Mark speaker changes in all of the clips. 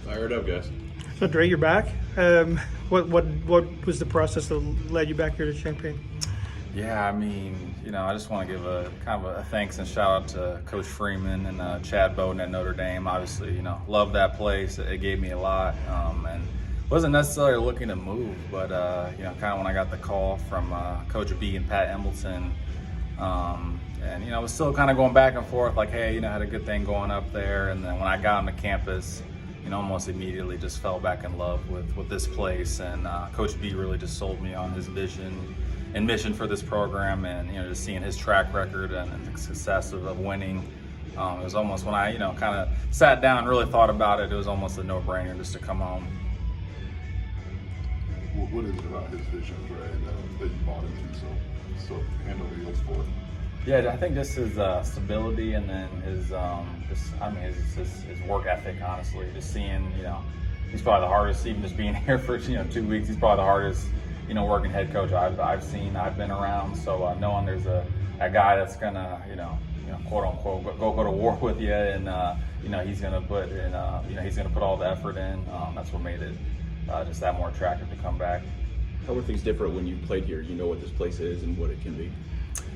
Speaker 1: Fire it up, guys.
Speaker 2: So Dre, you're back. What was the process that led you back here to Champaign?
Speaker 3: Yeah, I mean, I just want to give a kind of a thanks and shout out to Coach Freeman and Chad Bowden at Notre Dame. Obviously, love that place. It gave me a lot, and wasn't necessarily looking to move, but kind of when I got the call from Coach B and Pat Embleton, and I was still kind of going back and forth, like, hey, had a good thing going up there, and then when I got on the campus, almost immediately just fell back in love with this place, and Coach B really just sold me on his vision and mission for this program, and just seeing his track record and the success of winning. It was almost when I kind of sat down and really thought about it, it was almost a no-brainer just to come home.
Speaker 4: What is it about his vision, Dre, that you bought into so handle the deals for?
Speaker 3: Yeah, I think just his stability, and then his work ethic. Honestly, just seeing he's probably the hardest. Even just being here for 2 weeks, he's probably the hardest working head coach I've seen. I've been around. So knowing there's a guy that's gonna quote unquote go to war with you, and he's gonna put he's gonna put all the effort in. That's what made it just that more attractive to come back.
Speaker 1: How were things different when you played here? You know what this place is and what it can be.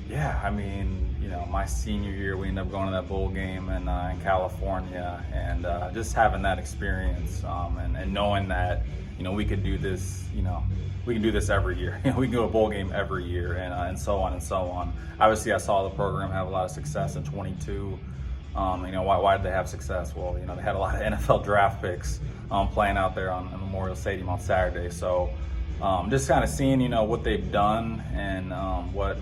Speaker 3: Yeah, I mean, my senior year, we ended up going to that bowl game in California, and just having that experience, and knowing that, we could do this, we can do this every year. We can go to a bowl game every year, and so on and so on. Obviously, I saw the program have a lot of success in 22. Why did they have success? Well, they had a lot of NFL draft picks playing out there on Memorial Stadium on Saturday. So just kind of seeing, what they've done and what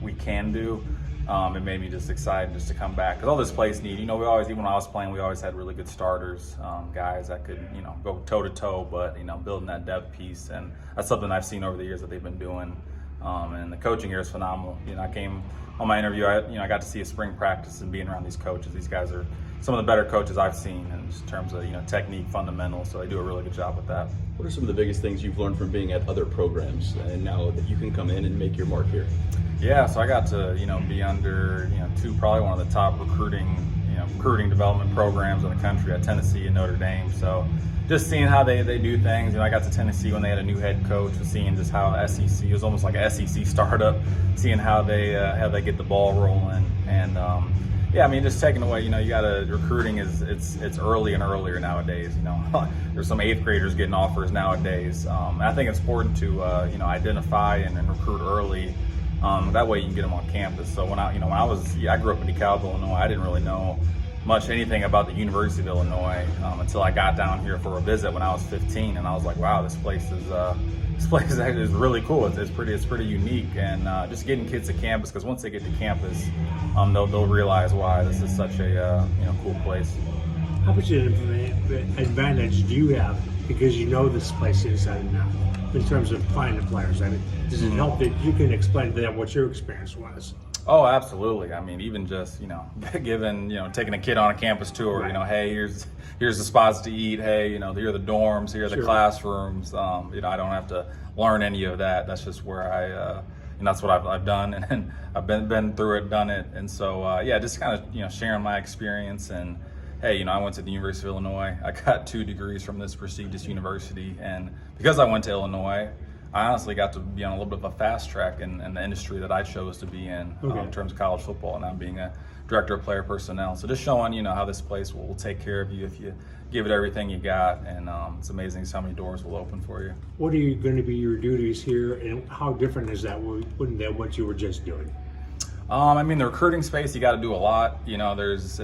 Speaker 3: we can do. It made me just excited just to come back, because all this place need. We always, even when I was playing, we always had really good starters, guys that could go toe to toe, but building that depth piece, and that's something I've seen over the years that they've been doing. And the coaching here is phenomenal. I came on my interview, I got to see a spring practice and being around these coaches. These guys are some of the better coaches I've seen in terms of technique, fundamentals. So they do a really good job with that.
Speaker 1: What are some of the biggest things you've learned from being at other programs, and now that you can come in and make your mark here?
Speaker 3: Yeah, so I got to be under probably one of the top recruiting development programs in the country at Tennessee and Notre Dame. So just seeing how they do things. I got to Tennessee when they had a new head coach, seeing just how SEC, it was almost like a SEC startup, seeing how they get the ball rolling, and yeah, I mean, just taking away, you got to, recruiting it's early and earlier nowadays. There's some 8th graders getting offers nowadays. And I think it's important to identify and recruit early. That way you can get them on campus. So when I grew up in DeKalb, Illinois, I didn't really know much anything about the University of Illinois until I got down here for a visit when I was 15, and I was like, wow, this place is actually really cool. It's pretty unique, and just getting kids to campus, because once they get to campus, they'll realize why this is such a cool place.
Speaker 5: How much advantage do you have because this place inside and out in terms of finding players? I mean, does it help that you can explain to them what your experience was?
Speaker 3: Oh, absolutely. I mean, even just giving taking a kid on a campus tour.
Speaker 5: Right.
Speaker 3: Hey, here's the spots to eat. Hey, here are the dorms. Here are the classrooms. I don't have to learn any of that. That's just where and that's what I've done, and I've been through it, done it, and so just kind of sharing my experience. And hey, I went to the University of Illinois. I got 2 degrees from this prestigious university, and because I went to Illinois, I honestly got to be on a little bit of a fast track in the industry that I chose to be in terms of college football, and now being a director of player personnel. So just showing, how this place will take care of you if you give it everything you got, and it's amazing how many doors will open for you.
Speaker 5: What are going to be your duties here, and how different is that than what you were just doing?
Speaker 3: I mean, the recruiting space, you got to do a lot. It's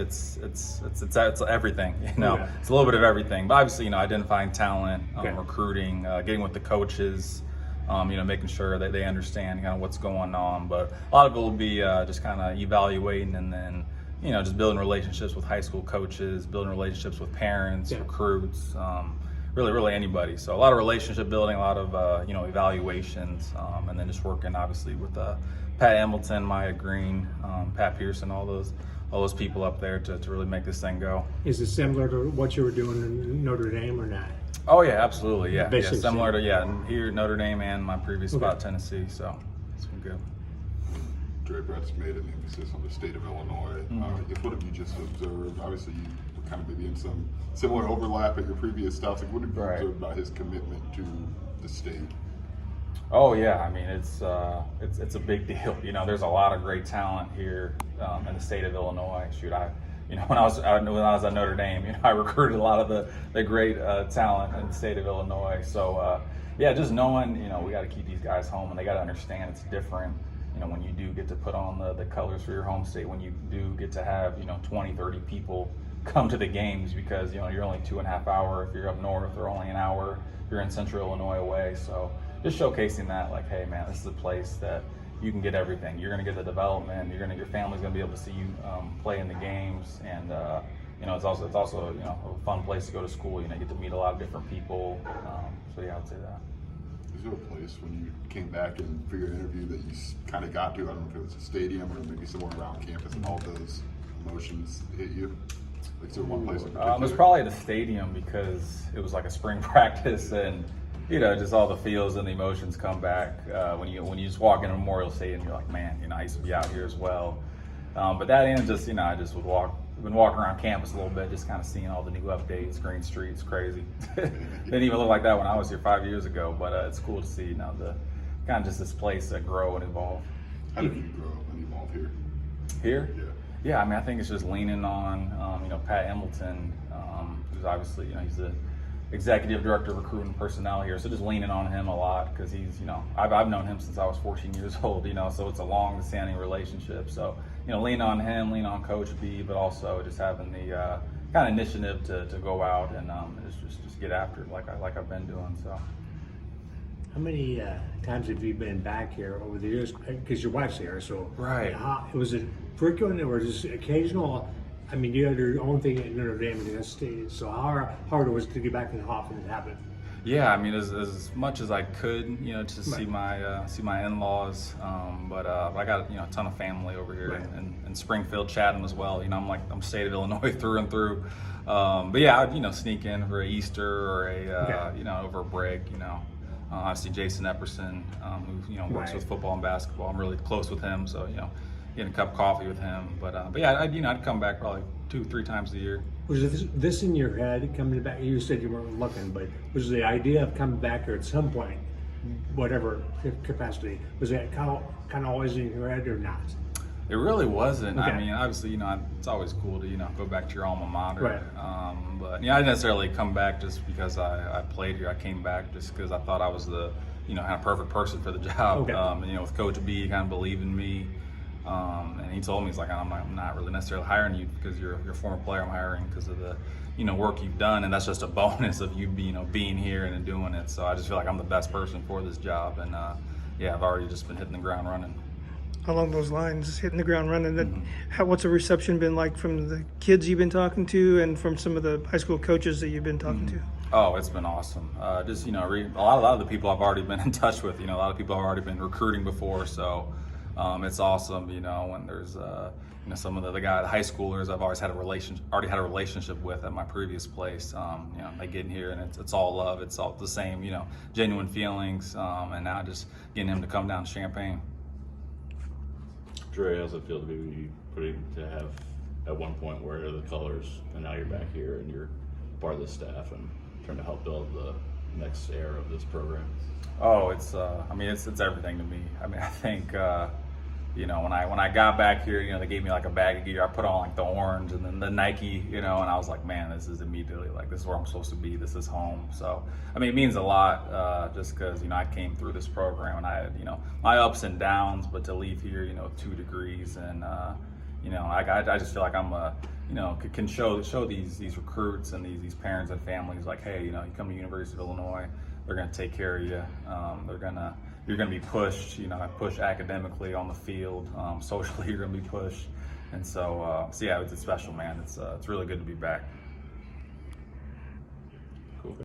Speaker 3: everything. It's a little bit of everything. But obviously, identifying talent, recruiting, getting with the coaches, making sure that they understand what's going on. But a lot of it will be just kind of evaluating, and then just building relationships with high school coaches, building relationships with parents, recruits, really anybody. So a lot of relationship building, a lot of evaluations, and then just working obviously with Pat Embleton, Maya Green, Pat Pearson, all those people up there to really make this thing go.
Speaker 5: Is it similar to what you were doing in Notre Dame or not?
Speaker 3: Oh yeah, absolutely. Yeah, similar to here at Notre Dame and my previous spot, Tennessee. So it's been good.
Speaker 4: Dre Brett's made an emphasis on the state of Illinois. I guess what have you just observed? Obviously, you were kind of maybe in some similar overlap at your previous stops. Like, what have you observed about his commitment to the state?
Speaker 3: Oh yeah, I mean it's a big deal. You know, there's a lot of great talent here in the state of Illinois. Shoot, when I was at Notre Dame, I recruited a lot of the great talent in the state of Illinois. So yeah, just knowing, we got to keep these guys home, and they got to understand it's different. When you do get to put on the colors for your home state, when you do get to have 20, 30 people come to the games, because you're only 2.5 hours if you're up north, or only an hour if you're in central Illinois away. So just showcasing that, like, hey man, this is a place that you can get everything. You're going to get the development. Your family's going to be able to see you play in the games, and it's also a fun place to go to school. You get to meet a lot of different people. So yeah, I'd say that.
Speaker 4: Is there a place when you came back and for your interview that you kind of got to? I don't know if it was a stadium or maybe somewhere around campus, and all those emotions hit you. Like, is there one place in particular?
Speaker 3: It was probably the stadium, because it was like a spring practice, and just all the feels and the emotions come back when you just walk into Memorial Stadium. You're like, man, I used to be out here as well. But that end, just I just would been walking around campus a little bit, just kind of seeing all the new updates, green streets, crazy. Didn't even look like that when I was here 5 years ago, but it's cool to see now the kind of just this place grow and evolve.
Speaker 4: How did you grow and evolve here?
Speaker 3: Here?
Speaker 4: Yeah.
Speaker 3: Yeah, I mean, I think it's just leaning on, Pat Embleton, who's obviously, he's the executive director of recruiting personnel here. So just leaning on him a lot, because he's, I've known him since I was 14 years old, so it's a long-standing relationship. So, lean on him, lean on Coach B, but also just having the kind of initiative to go out and just get after it like I've been doing. So.
Speaker 5: How many times have you been back here over the years? Because your wife's here, so
Speaker 3: Right.
Speaker 5: Was it frequent or just occasional? I mean, you had your own thing at Notre Dame in the state, so how hard it was to get back and how often it happened?
Speaker 3: Yeah, I mean, as much as I could, to see my in-laws, but I got a ton of family over here in Springfield, Chatham as well. I'm state of Illinois through and through. But yeah, I'd sneak in for a Easter or over a break. Obviously Jason Epperson, who works with football and basketball. I'm really close with him, so getting a cup of coffee with him. But yeah, I'd come back probably 2-3 times a year.
Speaker 5: Was this in your head coming back? You said you weren't looking, but was the idea of coming back here at some point, whatever capacity, was that kind of always in your head or not?
Speaker 3: It really wasn't.
Speaker 5: Okay.
Speaker 3: I mean, obviously, it's always cool to go back to your alma mater.
Speaker 5: Right.
Speaker 3: But I didn't necessarily come back just because I played here. I came back just because I thought I was the kind of perfect person for the job.
Speaker 5: Okay.
Speaker 3: With Coach B, he kind of believed in me. And he told me, he's like, I'm not really necessarily hiring you because you're a former player. I'm hiring because of the work you've done, and that's just a bonus of you being here and doing it. So I just feel like I'm the best person for this job, and yeah, I've already just been hitting the ground running.
Speaker 2: Along those lines, hitting the ground running. What's the reception been like from the kids you've been talking to, and from some of the high school coaches that you've been talking to?
Speaker 3: Oh, it's been awesome. A lot of the people I've already been in touch with. A lot of people I've already been recruiting before, so it's awesome. When there's some of the high schoolers I've already had a relationship with at my previous place. They get in here and it's all love. It's all the same, genuine feelings. And now just getting him to come down to Champaign.
Speaker 1: Dre, how's it feel to have at one point wear the colors, and now you're back here and you're part of the staff and trying to help build the next era of this program?
Speaker 3: Oh, it's everything to me. I mean, I think when I got back here, they gave me like a bag of gear. I put on like the orange and then the Nike, and I was like, man, this is immediately like, this is where I'm supposed to be. This is home. So, I mean, it means a lot just because, I came through this program and I had, my ups and downs, but to leave here, 2 degrees and, I just feel like I'm can show these recruits and these parents and families like, hey, you come to University of Illinois, they're going to take care of you. You're going to be pushed, push academically on the field, socially you're going to be pushed. And so yeah, it's special, man. It's really good to be back.